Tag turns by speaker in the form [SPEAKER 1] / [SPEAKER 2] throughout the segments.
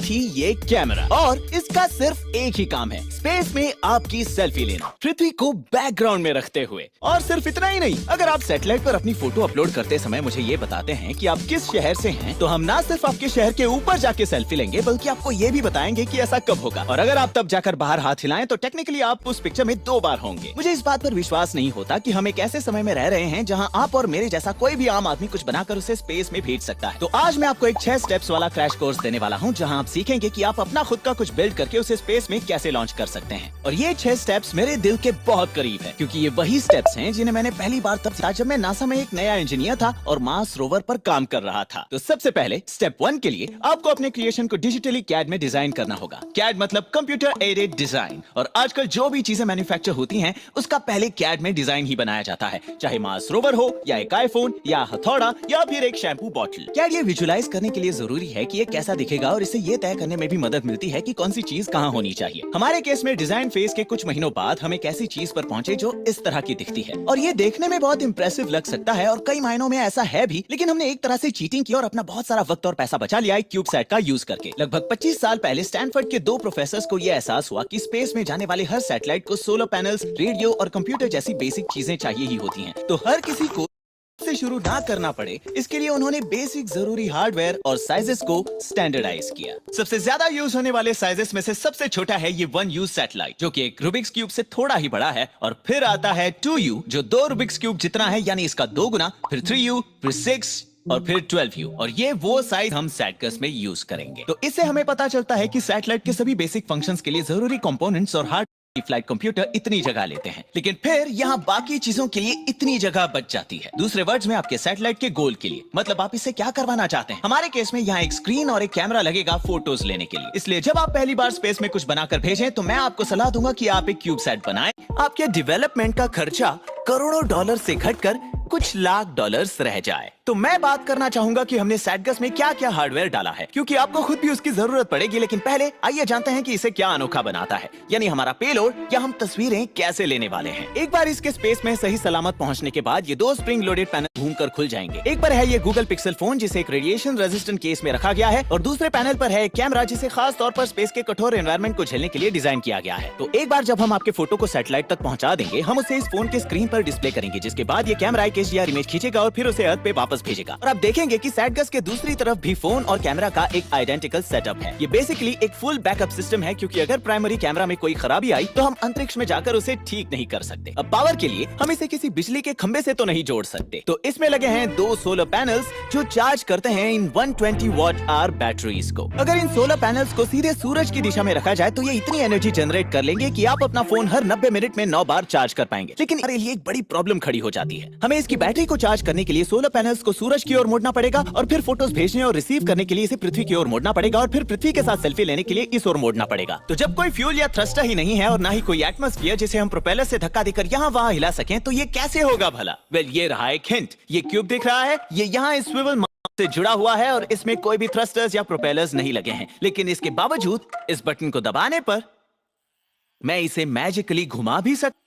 [SPEAKER 1] साथ ही ये कैमरा, और इसका सिर्फ एक ही काम है, स्पेस में आपकी सेल्फी लेना, पृथ्वी को बैकग्राउंड में रखते हुए। और सिर्फ इतना ही नहीं, अगर आप सैटेलाइट पर अपनी फोटो अपलोड करते समय मुझे ये बताते हैं कि आप किस शहर से हैं, तो हम ना सिर्फ आपके शहर के ऊपर जाके सेल्फी लेंगे, बल्कि आपको ये भी बताएंगे कि ऐसा कब होगा। और अगर आप तब जाकर बाहर हाथ हिलाएं तो टेक्निकली आप उस पिक्चर में 2 बार होंगे। मुझे इस बात पर विश्वास नहीं होता कि हम एक ऐसे समय में रह रहे हैं जहां आप और मेरे जैसा कोई भी आम आदमी कुछ बनाकर उसे स्पेस में भेज सकता है। तो आज मैं आपको एक 6 स्टेप्स वाला क्रैश कोर्स देने वाला हूं, जहां आप सीखेंगे कि आप अपना खुद का कुछ बिल्ड करके उसे स्पेस में कैसे लॉन्च कर सकते हैं। और ये 6 स्टेप्स मेरे दिल के बहुत करीब है, क्योंकि ये वही स्टेप्स हैं जिन्हें मैंने पहली बार तब सीखा जब मैं नासा में एक नया इंजीनियर था और मार्स रोवर पर काम कर रहा था। तो सबसे पहले स्टेप 1 के लिए आपको अपने क्रिएशन को डिजिटली कैड में डिजाइन करना होगा। कैड मतलब कंप्यूटर एडेड डिजाइन, और आजकल जो भी चीजें मैन्युफैक्चर होती हैं उसका पहले कैड में डिजाइन ही बनाया जाता है, चाहे मार्स रोवर हो या एक आईफोन या हथौड़ा या फिर एक शैम्पू बॉटल। कैड ये विजुलाइज करने के लिए जरूरी है कि ये कैसा दिखेगा, और इससे ये तय करने में भी मदद मिलती है कि कौन सी चीज कहाँ होनी चाहिए। हमारे केस में डिजाइन फेज के कुछ महीनों बाद हम एक ऐसी चीज पर पहुंचे जो इस तरह की दिखती है, और ये देखने में बहुत इंप्रेसिव लग सकता है और कई मायनों में ऐसा है भी, लेकिन हमने एक तरह से चीटिंग की और अपना बहुत सारा वक्त और पैसा बचा लिया क्यूबसैट का यूज करके। लगभग 25 साल पहले स्टैनफोर्ड के 2 प्रोफेसर्स को यह एहसास हुआ कि स्पेस में जाने वाले हर सैटेलाइट को सोलर पैनल्स, रेडियो और कंप्यूटर जैसी बेसिक चीजें चाहिए ही होती हैं। तो हर किसी को से शुरू ना करना पड़े, इसके लिए उन्होंने बेसिक जरूरी हार्डवेयर और साइजेस को स्टैंडर्डाइज किया। सबसे ज्यादा यूज होने वाले साइजेस में से सबसे छोटा है ये 1 यूज सैटेलाइट, जो कि एक रूबिक्स क्यूब से थोड़ा ही बड़ा है, और फिर आता है 2U, जो 2 रूबिक्स क्यूब जितना है, यानी इसका 2 गुना, फिर 3U, फिर 6 और फिर 12U, और ये वो साइज हम सैटगस में यूज करेंगे। तो इससे हमें पता चलता है कि सैटेलाइट के सभी बेसिक फंक्शंस के लिए जरूरी कंपोनेंट्स और हार्ड फ्लाइट कंप्यूटर इतनी जगह लेते हैं, लेकिन फिर यहाँ बाकी चीजों के लिए इतनी जगह बच जाती है। दूसरे वर्ड्स में आपके सैटेलाइट के गोल के लिए, मतलब आप इससे क्या करवाना चाहते हैं। हमारे केस में यहाँ एक स्क्रीन और एक कैमरा लगेगा फोटोज लेने के लिए। इसलिए जब आप पहली बार स्पेस में कुछ बनाकर भेजें तो मैं आपको सलाह दूंगा कि आप एक क्यूबसैट बनाएं। आपके डेवलपमेंट का खर्चा करोड़ों डॉलर से घटकर कुछ लाख डॉलर्स रह जाए। तो मैं बात करना चाहूंगा कि हमने सैटगस में क्या क्या हार्डवेयर डाला है, क्योंकि आपको खुद भी उसकी जरूरत पड़ेगी। लेकिन पहले आइए जानते हैं कि इसे क्या अनोखा बनाता है, यानी हमारा पेलोड या हम तस्वीरें कैसे लेने वाले हैं। एक बार इसके स्पेस में सही सलामत पहुंचने के बाद ये 2 स्प्रिंग लोडेड पैनल घूमकर खुल जाएंगे। एक पर है ये गूगल पिक्सल फोन, जिसे एक रेडिएशन रेजिस्टेंट केस में रखा गया है, और दूसरे पैनल पर है एक कैमरा, जिसे खास तौर पर स्पेस के कठोर एनवायरनमेंट को झेलने के लिए डिजाइन किया गया है। तो एक बार जब हम आपके फोटो को सैटेलाइट तक पहुंचा देंगे, हम उसे इस फोन के स्क्रीन पर डिस्प्ले करेंगे, जिसके बाद ये कैमरा एक HDR इमेज खींचेगा और फिर उसे अर्थ पे वापस भेजेगा। और आप देखेंगे कि सैटगस के दूसरी तरफ भी फोन और कैमरा का एक आइडेंटिकल सेटअप है। ये बेसिकली एक फुल बैकअप सिस्टम है, क्योंकि अगर प्राइमरी कैमरा में कोई खराबी आई तो हम अंतरिक्ष में जाकर उसे ठीक नहीं कर सकते। अब पावर के लिए हम इसे किसी बिजली के खंबे से तो नहीं जोड़ सकते, तो इसमें लगे हैं 2 सोलर पैनल्स जो चार्ज करते हैं इन 120 वॉट आवर बैटरीज को। अगर इन सोलर पैनल्स को सीधे सूरज की दिशा में रखा जाए तो ये इतनी एनर्जी जनरेट कर लेंगे कि आप अपना फोन हर 90 मिनट में 9 बार चार्ज कर पाएंगे। लेकिन हमारे लिए एक बड़ी प्रॉब्लम खड़ी हो जाती है। हमें इसकी बैटरी को चार्ज करने के लिए सोलर पैनल्स को सूरज की ओर मोड़ना पड़ेगा, और फिर फोटोज भेजने और रिसीव करने के लिए इसे पृथ्वी की ओर मोड़ना पड़ेगा, और फिर पृथ्वी के साथ सेल्फी लेने के लिए इस ओर मोड़ना पड़ेगा। तो जब कोई फ्यूल या थ्रस्टर ही नहीं है और ना ही कोई एटमॉस्फेयर जिसे हम प्रोपेलर से धक्का देकर यहाँ वहाँ हिला सकें, तो ये कैसे होगा भला? वेल, ये रहा एक हिंट। ये क्यूब दिख रहा है, ये यहाँ इस स्विवल से जुड़ा हुआ है, और इसमें कोई भी थ्रस्टर्स या प्रोपेलर्स नहीं लगे हैं। लेकिन इसके बावजूद इस बटन को दबाने पर मैं इसे मैजिकली घुमा भी सकता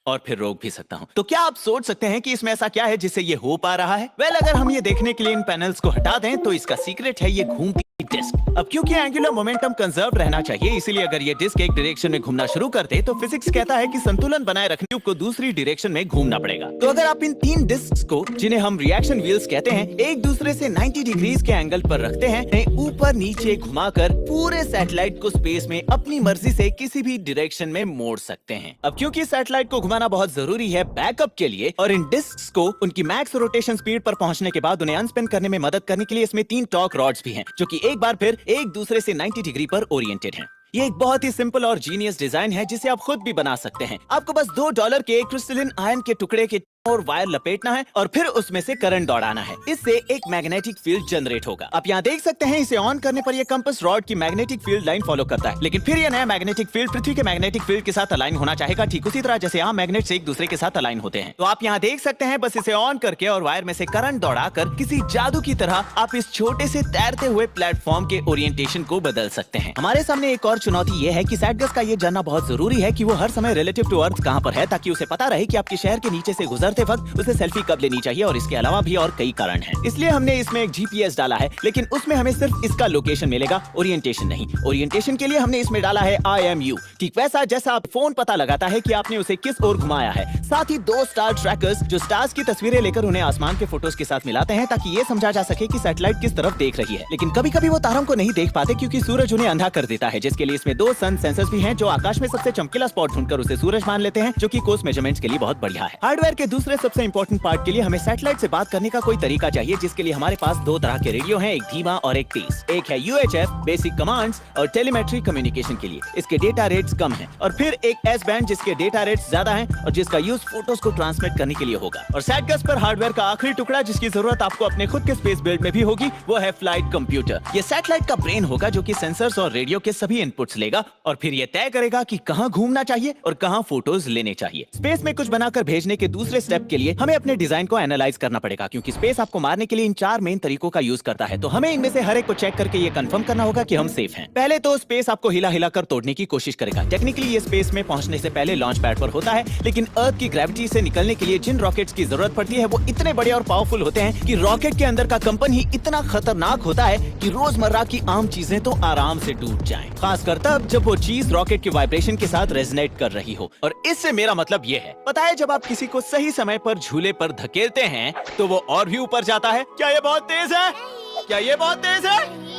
[SPEAKER 1] और फिर रोक भी सकता हूं। तो क्या आप सोच सकते हैं कि इसमें ऐसा क्या है जिससे ये हो पा रहा है? वेल, अगर हम ये देखने के लिए इन पैनल्स को हटा दें तो इसका सीक्रेट है ये घूमती डिस्क। अब क्योंकि एंगुलर मोमेंटम कंजर्व रहना चाहिए, इसीलिए अगर ये डिस्क एक डायरेक्शन में घूमना शुरू कर दे तो फिजिक्स कहता है कि संतुलन बनाए रखने ट्यूब को दूसरी डायरेक्शन में घूमना पड़ेगा। तो अगर आप इन 3 डिस्क्स को, जिन्हें हम रिएक्शन व्हील्स कहते हैं, एक दूसरे से 90 डिग्रीज के एंगल पर रखते हैं, ऊपर नीचे घुमाकर पूरे सैटेलाइट को स्पेस में अपनी मर्जी से किसी भी डायरेक्शन में मोड़ सकते हैं। अब क्योंकि सैटेलाइट को घुमाना बहुत जरूरी है बैकअप के लिए, और इन डिस्क्स को उनकी मैक्स रोटेशन स्पीड पर पहुंचने के बाद उन्हें अनस्पिन करने में मदद करने के लिए इसमें 3 टॉर्क रॉड्स भी हैं, जो कि एक बार फिर एक दूसरे से 90 डिग्री पर ओरिएंटेड हैं। ये एक बहुत ही सिंपल और जीनियस डिजाइन है, जिसे आप खुद भी बना सकते हैं। आपको बस $2 के क्रिस्टलिन आयन के टुकड़े के और वायर लपेटना है और फिर उसमें से करंट दौड़ाना है। इससे एक मैग्नेटिक फील्ड जनरेट होगा। आप यहाँ देख सकते हैं, इसे ऑन करने पर यह कंपास रॉड की मैग्नेटिक फील्ड लाइन फॉलो करता है, लेकिन फिर यह नया मैग्नेटिक फील्ड पृथ्वी के मैग्नेटिक फील्ड के साथ अलाइन होना चाहेगा, ठीक उसी तरह जैसे यहाँ मैग्नेट्स एक दूसरे के साथ अलाइन होते हैं। तो आप यहाँ देख सकते हैं, बस इसे ऑन करके और वायर में से करंट दौड़ाकर किसी जादू की तरह आप इस छोटे से तैरते हुए प्लेटफॉर्म के ओरिएंटेशन को बदल सकते हैं। हमारे सामने एक और चुनौती ये है कि सैटगस का ये जानना बहुत जरूरी है कि वो हर समय रिलेटिव टू अर्थ कहाँ पर है, ताकि उसे पता रहे कि आपके शहर के नीचे से गुजरते करते वक्त उसे सेल्फी कब लेनी चाहिए और इसके अलावा भी और कई कारण हैं। इसलिए हमने इसमें एक GPS डाला है, लेकिन उसमें हमें सिर्फ इसका लोकेशन मिलेगा, ओरिएंटेशन नहीं। ओरिएंटेशन के लिए हमने इसमें डाला है IMU, ठीक वैसा जैसा आप फोन पता लगाता है कि आपने उसे किस ओर घुमाया है। साथ ही 2 स्टार ट्रैकर्स जो स्टार्स की तस्वीरें लेकर उन्हें आसमान के फोटोज के साथ मिलाते हैं ताकि ये समझा जा सके कि सैटेलाइट किस तरफ देख रही है। लेकिन कभी कभी वो तारों को नहीं देख पाते क्योंकि सूरज उन्हें अंधा कर देता है, जिसके लिए इसमें 2 सन सेंसर्स भी हैं जो आकाश में सबसे चमकीला स्पॉट ढूंढकर उसे सूरज मान लेते हैं, जो कि कोर्स मेजरमेंट्स के लिए बहुत बढ़िया है। हार्डवेयर के दूसरे सबसे इंपॉर्टेंट पार्ट के लिए हमें सैटेलाइट से बात करने का कोई तरीका चाहिए, जिसके लिए हमारे पास 2 तरह के रेडियो हैं, एक धीमा और एक तेज। एक है UHF बेसिक कमांड्स और टेलीमेट्री कम्युनिकेशन के लिए, इसके डेटा रेट्स कम हैं, और फिर एक S बैंड जिसके डेटा रेट्स ज्यादा हैं और जिसका यूज फोटोज को ट्रांसमिट करने के लिए होगा। और सैटगस पर हार्डवेयर का आखिरी टुकड़ा जिसकी जरूरत आपको अपने खुद के स्पेस बिल्ड में भी होगी, वो है फ्लाइट कंप्यूटर। ये सैटेलाइट का ब्रेन होगा जो कि सेंसर्स और रेडियो के सभी इनपुट्स लेगा और फिर ये तय करेगा कि कहां घूमना चाहिए और कहां फोटोज लेने चाहिए। स्पेस में कुछ बनाकर भेजने के दूसरे स्टेप के लिए हमें अपने डिजाइन को एनालाइज करना पड़ेगा, क्योंकि स्पेस आपको मारने के लिए इन 4 मेन तरीकों का यूज करता है। तो हमें इनमें से हर एक को चेक करके ये कंफर्म करना होगा कि हम सेफ हैं। पहले तो स्पेस आपको हिला हिला कर तोड़ने की कोशिश करेगा। टेक्निकली ये स्पेस में पहुंचने से पहले लॉन्च पैड पर होता है, लेकिन अर्थ की ग्रेविटी से निकलने के लिए जिन रॉकेट्स की जरूरत पड़ती है वो इतने बड़े और पावरफुल होते हैं कि रॉकेट के अंदर का कंपन ही इतना खतरनाक होता है कि रोजमर्रा की आम चीजें तो आराम से टूट जाएं। खासकर तब जब वो चीज रॉकेट के वाइब्रेशन के साथ रेजोनेट कर रही हो। और इससे मेरा मतलब ये है, पता है जब आप किसी को सही समय पर झूले पर धकेलते हैं तो वो और भी ऊपर जाता है। क्या ये बहुत तेज है? क्या ये बहुत तेज है?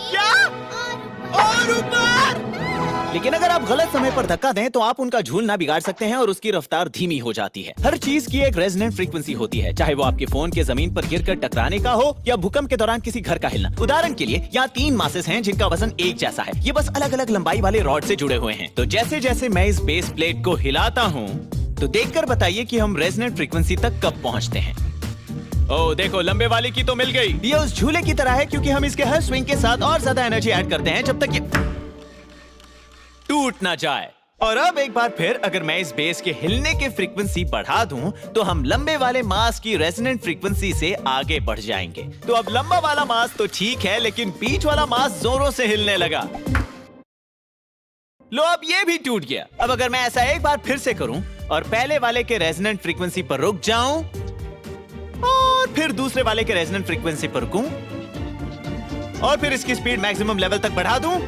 [SPEAKER 1] क्या? और ऊपर! लेकिन अगर आप गलत समय पर धक्का दें तो आप उनका झूलना बिगाड़ सकते हैं और उसकी रफ्तार धीमी हो जाती है। हर चीज की एक रेजोनेंट फ्रीक्वेंसी होती है, चाहे वो आपके फोन के जमीन पर गिरकर टकराने का हो या भूकंप के दौरान किसी घर का हिलना। उदाहरण के लिए यहाँ 3 मासेस हैं जिनका वजन एक जैसा है। ये बस अलग अलग लंबाई वाले रॉड से जुड़े हुए हैं। तो जैसे जैसे मैं इस बेस प्लेट को हिलाता हूँ तो देखकर बताइए कि हम रेजोनेंट फ्रीक्वेंसी तक कब पहुँचते हैं। ओह देखो, लंबे वाले की तो मिल गई। ये उस झूले की तरह है क्योंकि हम इसके हर स्विंग के साथ और ज्यादा एनर्जी ऐड करते हैं जब तक ये टूट ना जाए। और अब एक बार फिर अगर मैं इस बेस के हिलने के फ्रीक्वेंसी बढ़ा दूं तो हम लंबे वाले मास की रेजोनेंट फ्रीक्वेंसी से आगे बढ़ जाएंगे। तो अब लंबा वाला मास तो ठीक है, लेकिन बीच वाला मास जोरों से हिलने लगा। लो अब ये भी टूट गया। अब अगर मैं ऐसा एक बार फिर से करूं और पहले वाले के रेजोनेंट फ्रीक्वेंसी पर रुक जाऊं और फिर दूसरे वाले के रेजोनेंट फ्रीक्वेंसी पर रुकूं और फिर इसकी स्पीड मैक्सिमम लेवल तक बढ़ा दूं,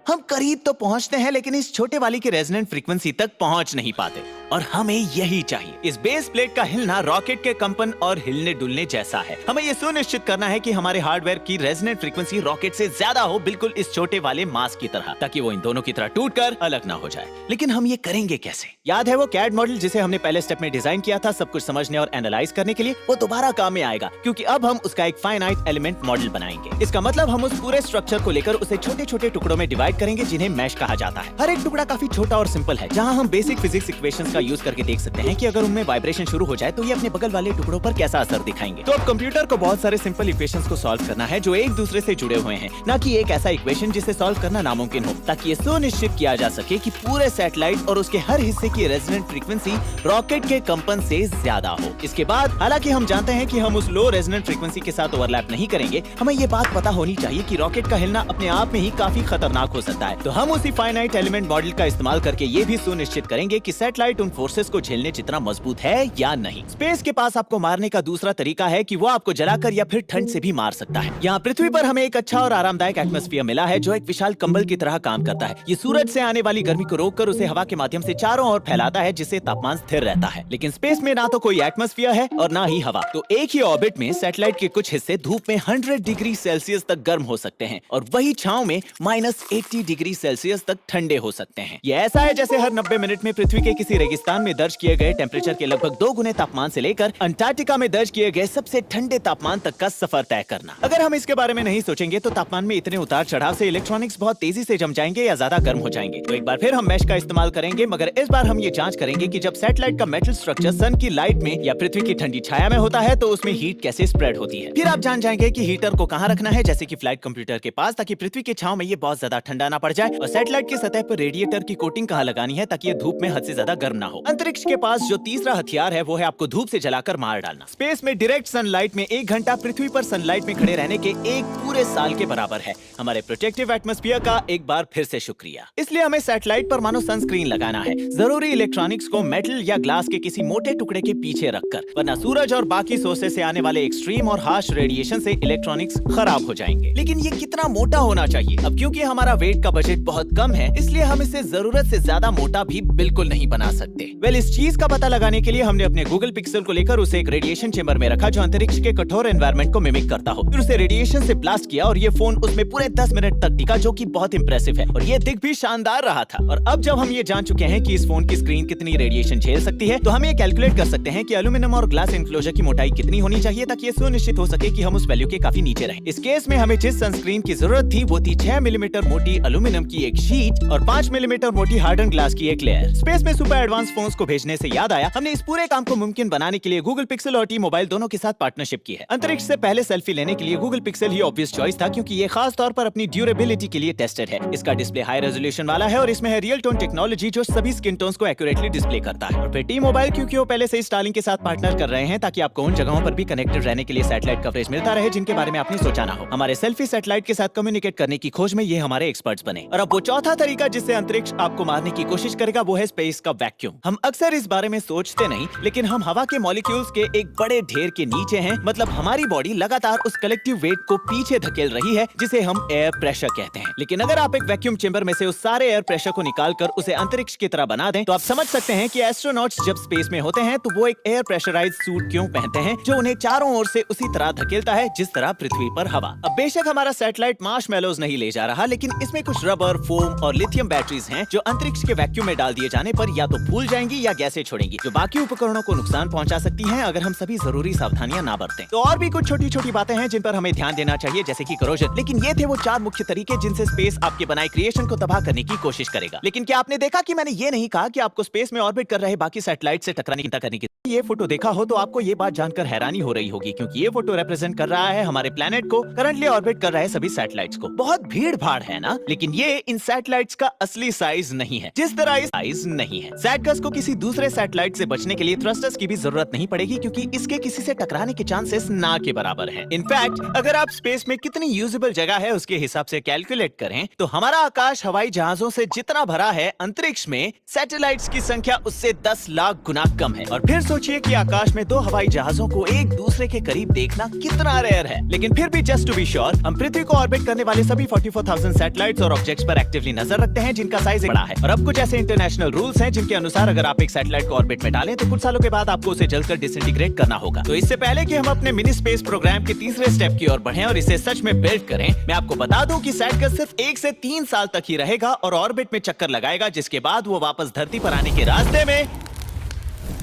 [SPEAKER 1] हम करीब तो पहुंचते हैं लेकिन इस छोटे वाली की रेजोनेंट फ्रीक्वेंसी तक पहुंच नहीं पाते। और हमें यही चाहिए। इस बेस प्लेट का हिलना रॉकेट के कंपन और हिलने डुलने जैसा है। हमें यह सुनिश्चित करना है कि हमारे हार्डवेयर की रेजोनेंट फ्रीक्वेंसी रॉकेट से ज्यादा हो, बिल्कुल इस छोटे वाले मास की तरह, ताकि वो इन दोनों की तरह टूटकर अलग ना हो जाए। लेकिन हम ये करेंगे कैसे? याद है वो कैड मॉडल जिसे हमने पहले स्टेप में डिजाइन किया था सब कुछ समझने और एनालाइज करने के लिए? वो दोबारा काम में आएगा क्योंकि अब हम उसका एक फाइनाइट एलिमेंट मॉडल बनाएंगे। इसका मतलब हम उस पूरे स्ट्रक्चर को लेकर उसे छोटे छोटे टुकड़ों में डिवाइड करेंगे जिन्हें मैश कहा जाता है। हर एक टुकड़ा काफी छोटा और सिंपल है, जहाँ हम बेसिक फिजिक्स इक्वेशंस का यूज करके देख सकते हैं कि अगर उनमें वाइब्रेशन शुरू हो जाए तो ये अपने बगल वाले टुकड़ों पर कैसा असर दिखाएंगे। तो अब कंप्यूटर को बहुत सारे सिंपल इक्वेशंस को सॉल्व करना है जो एक दूसरे से जुड़े हुए हैं, न कि एक ऐसा इक्वेशन जिसे सॉल्व करना नामुमकिन हो, ताकि ये सुनिश्चित किया जा सके कि पूरे सैटेलाइट और उसके हर हिस्से की रेजोनेंट फ्रीक्वेंसी रॉकेट के कंपन से ज्यादा हो। इसके बाद हालांकि हम जानते हैं कि हम उस लो रेजोनेंट फ्रीक्वेंसी के साथ ओवरलैप नहीं करेंगे, हमें ये बात पता होनी चाहिए कि रॉकेट का हिलना अपने आप में ही काफी खतरनाक हो सकता है। तो हम उसी फाइनाइट एलिमेंट मॉडल का इस्तेमाल करके ये भी सुनिश्चित करेंगे कि सैटेलाइट उन फोर्सेस को झेलने जितना मजबूत है या नहीं। स्पेस के पास आपको मारने का दूसरा तरीका है कि वो आपको जलाकर या फिर ठंड से भी मार सकता है। यहाँ पृथ्वी पर हमें एक अच्छा और आरामदायक एटमॉस्फेयर मिला है जो एक विशाल कंबल की तरह काम करता है। ये सूरज से आने वाली गर्मी को रोककर उसे हवा के माध्यम से चारों ओर फैलाता है, जिससे तापमान स्थिर रहता है। लेकिन स्पेस में ना तो कोई एटमॉस्फेयर है और ना ही हवा, तो एक ही ऑर्बिट में सैटेलाइट के कुछ हिस्से धूप में 100 डिग्री सेल्सियस तक गर्म हो सकते हैं और वही छांव में -80 डिग्री सेल्सियस तक ठंडे हो सकते हैं। ये ऐसा है जैसे हर 90 मिनट में पृथ्वी के किसी रेगिस्तान में दर्ज किए गए टेम्परेचर के लगभग 2 गुने तापमान से लेकर अंटार्कटिका में दर्ज किए गए सबसे ठंडे तापमान तक का सफर तय करना। अगर हम इसके बारे में नहीं सोचेंगे तो तापमान में इतने उतार चढ़ाव से इलेक्ट्रॉनिक्स बहुत तेजी से जम जाएंगे या ज्यादा गर्म हो जाएंगे। तो एक बार फिर हम मैश का इस्तेमाल करेंगे, मगर इस बार हम ये जांच करेंगे कि जब सैटेलाइट का मेटल स्ट्रक्चर सन की लाइट में या पृथ्वी की ठंडी छाया में होता है तो उसमें हीट कैसे स्प्रेड होती है। फिर आप जान जाएंगे कि हीटर को कहाँ रखना है, जैसे कि फ्लाइट कंप्यूटर के पास, ताकि पृथ्वी की छांव में ये बहुत ज्यादा ठंडा बढ़ाना पड़ जाए, और सैटेलाइट की सतह पर रेडिएटर की कोटिंग कहाँ लगानी है ताकि ये धूप में हद से ज्यादा गर्म ना हो। अंतरिक्ष के पास जो तीसरा हथियार है वो है आपको धूप से जलाकर मार डालना। स्पेस में डायरेक्ट सनलाइट में 1 घंटा पृथ्वी पर सनलाइट में खड़े रहने के एक पूरे साल के बराबर है। हमारे प्रोटेक्टिव एटमॉस्फेयर का एक बार फिर से शुक्रिया। इसलिए हमें सैटेलाइट पर मानो सनस्क्रीन लगाना है, जरूरी इलेक्ट्रॉनिक्स को मेटल या ग्लास के किसी मोटे टुकड़े के पीछे रखकर, वरना सूरज और बाकी सोर्सेस से आने वाले एक्सट्रीम और हार्श रेडिएशन से इलेक्ट्रॉनिक्स खराब हो जाएंगे। लेकिन ये कितना मोटा होना चाहिए? अब क्योंकि हमारा वेट का बजट बहुत कम है, इसलिए हम इसे जरूरत से ज्यादा मोटा भी बिल्कुल नहीं बना सकते। इस चीज का पता लगाने के लिए हमने अपने गूगल पिक्सल को लेकर उसे एक रेडिएशन चेंबर में रखा जो अंतरिक्ष के कठोर एनवायरनमेंट को मिमिक करता हो। फिर उसे रेडिएशन से ब्लास्ट किया और ये फोन उसमें पूरे 10 मिनट तक टिका, जो कि बहुत इंप्रेसिव है, और ये दिख भी शानदार रहा था। और अब जब हम ये जान चुके हैं कि इस फोन की स्क्रीन कितनी रेडिएशन झेल सकती है, तो हम ये कैलकुलेट कर सकते हैं कि एल्यूमिनियम और ग्लास एनक्लोजर की मोटाई कितनी होनी चाहिए ताकि ये सुनिश्चित हो सके कि हम उस वैल्यू के काफी नीचे रहें। इस केस में हमें जिस सनस्क्रीन की जरूरत थी वो थी 6 मिलीमीटर मोटी एल्यूमिनियम की एक शीट और 5 मिलीमीटर मोटी हार्डन ग्लास की एक लेयर। स्पेस में सुपर एडवांस फोन्स को भेजने से याद आया, हमने इस पूरे काम को मुमकिन बनाने के लिए गूगल पिक्सल और टी मोबाइल दोनों के साथ पार्टनरशिप की है। अंतरिक्ष से पहले सेल्फी लेने के लिए गूगल पिक्सल ही ऑब्वियस चॉइस था, क्योंकि ये खास तौर पर अपनी ड्यूरेबिलिटी के लिए टेस्टेड है। इसका डिस्प्ले हाई रेजोल्यूशन वाला है और इसमें है रियल टोन टेक्नोलॉजी जो सभी स्किन टोन्स को एक्यूरेटली डिस्प्ले करता है। और फिर टी मोबाइल, क्योंकि वो पहले से स्टारलिंक के साथ पार्टनर कर रहे हैं ताकि आपको उन जगहों पर भी कनेक्टेड रहने के लिए सैटेलाइट कवरेज मिलता रहे जिनके बारे में आपने सोचा ना हो। हमारे सेल्फी सैटेलाइट के साथ कम्युनिकेट करने की खोज में ये हमारे एक्सपर्ट्स बने। और अब वो चौथा तरीका जिससे अंतरिक्ष आपको मारने की कोशिश करेगा वो है स्पेस का वैक्यूम। हम अक्सर इस बारे में सोचते नहीं, लेकिन हम हवा के मॉलिक्यूल्स के एक बड़े ढेर के नीचे हैं। मतलब हमारी बॉडी लगातार उस कलेक्टिव वेट को पीछे धकेल रही है जिसे हम एयर प्रेशर कहते हैं। लेकिन अगर आप एक वैक्यूम चेंबर में से उस सारे एयर प्रेशर को निकालकर उसे अंतरिक्ष की तरह बना दें, तो आप समझ सकते हैं कि एस्ट्रोनॉट्स जब स्पेस में होते हैं तो वो एक एयर प्रेशराइज्ड सूट क्यों पहनते हैं, जो उन्हें चारों ओर से उसी तरह धकेलता है जिस तरह पृथ्वी पर हवा। अब बेशक हमारा सैटेलाइट मार्शमैलोज नहीं ले जा रहा, लेकिन इसमें कुछ रबर, फोम और लिथियम बैटरीज हैं जो अंतरिक्ष के वैक्यूम में डाल दिए जाने पर या तो फूल जाएंगी या गैसें छोड़ेंगी, जो बाकी उपकरणों को नुकसान पहुंचा सकती हैं अगर हम सभी जरूरी सावधानियां ना बरतें। तो और भी कुछ छोटी छोटी बातें हैं जिन पर हमें ध्यान देना चाहिए, जैसे कि करोजन। लेकिन ये थे वो 4 मुख्य तरीके जिनसे स्पेस आपके बनाए क्रिएशन को तबाह करने की कोशिश करेगा। लेकिन क्या आपने देखा कि मैंने ये नहीं कहा कि आपको स्पेस में ऑर्बिट कर रहे बाकी सैटेलाइट से टकराने की चिंता करने की। ये फोटो देखा हो तो आपको ये बात जानकर हैरानी हो रही होगी, क्योंकि ये फोटो रिप्रेजेंट कर रहा है हमारे प्लेनेट को करंटली ऑर्बिट कर रहे सभी सैटेलाइट्स को। बहुत भीड़ भाड़ है ना, लेकिन ये इन सैटेलाइट्स का असली साइज नहीं है, जिस तरह इस साइज नहीं है। सैटगस को किसी दूसरे सैटेलाइट से बचने के लिए थ्रस्टर्स की भी जरूरत नहीं पड़ेगी, क्योंकि इसके किसी से टकराने के चांसेस ना के बराबर हैं। इनफैक्ट अगर आप स्पेस में कितनी यूजेबल जगह है उसके हिसाब से कैलकुलेट करें तो हमारा आकाश हवाई जहाजों से जितना भरा है, अंतरिक्ष में सैटेलाइट्स की संख्या उससे 10 लाख गुना कम है। और फिर सोचिए कि आकाश में 2 हवाई जहाजों को एक दूसरे के करीब देखना कितना रेयर है। लेकिन फिर भी जस्ट टू बी श्योर, हम पृथ्वी को ऑर्बिट करने वाले सभी 44,000 सैटेलाइट्स और ऑब्जेक्ट्स पर एक्टिवली नजर रखते हैं जिनका साइज बड़ा है। और अब कुछ ऐसे इंटरनेशनल रूल्स हैं जिनके अनुसार अगर आप एक सैटेलाइट को ऑर्बिट में डालें तो कुछ सालों के बाद आपको उसे जलकर डिसइंटीग्रेट करना होगा। तो इससे पहले कि हम अपने मिनी स्पेस प्रोग्राम के तीसरे स्टेप की ओर बढ़ें और इसे सच में बिल्ड करें, मैं आपको बता दूं कि सैटगस सिर्फ 1 से 3 साल तक ही रहेगा और ऑर्बिट में चक्कर लगाएगा, जिसके बाद वो वापस धरती पर आने के रास्ते में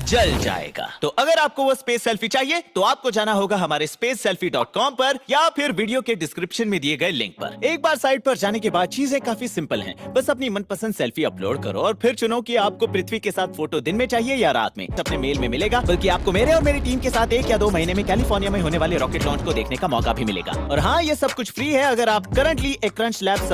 [SPEAKER 1] जल जाएगा। तो अगर आपको वो स्पेस सेल्फी चाहिए तो आपको जाना होगा हमारे spaceselfie.com पर या फिर वीडियो के डिस्क्रिप्शन में दिए गए लिंक पर। एक बार साइट पर जाने के बाद चीजें काफी सिंपल हैं। बस अपनी मनपसंद सेल्फी अपलोड करो और फिर चुनो कि आपको पृथ्वी के साथ फोटो दिन में चाहिए या रात में। अपने मेल में मिलेगा, बल्कि आपको मेरे और मेरी टीम के साथ 1 या 2 महीने में कैलिफोर्निया में होने वाले रॉकेट लॉन्च को देखने का मौका भी मिलेगा। और हाँ, ये सब कुछ फ्री है अगर आप करंटली एक क्रंच लैब